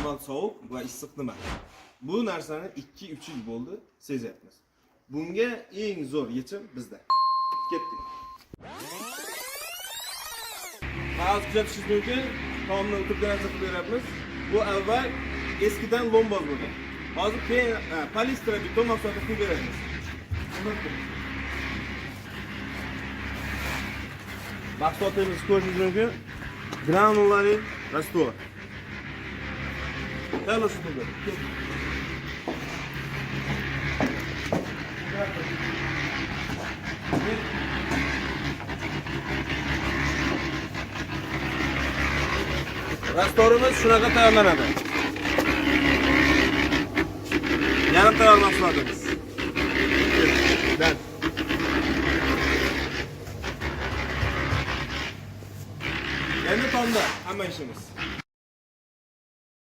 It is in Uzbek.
normal sovuq va issiq nima. Bu narsani 2-3 yil bo'ldi sezyapmiz. Bunga eng zo'r yechim bizda. Ketdik. Hozir kuzatishingiz mumkin, taomni o'tirgan narsa qilib beramiz. Bu avval eskidan lomboz bo'lgan. Hozir keyin polistra beton mahsulotini qilib beramiz. Mahsulotimizni ko'rishingiz mumkin. Granulali raствор. Tayyorlashni qilib. Rastvorimiz shunaqa tayyorlanadi. Yarim tayyor mahsulotimiz. Endi tomda hamma ishimiz.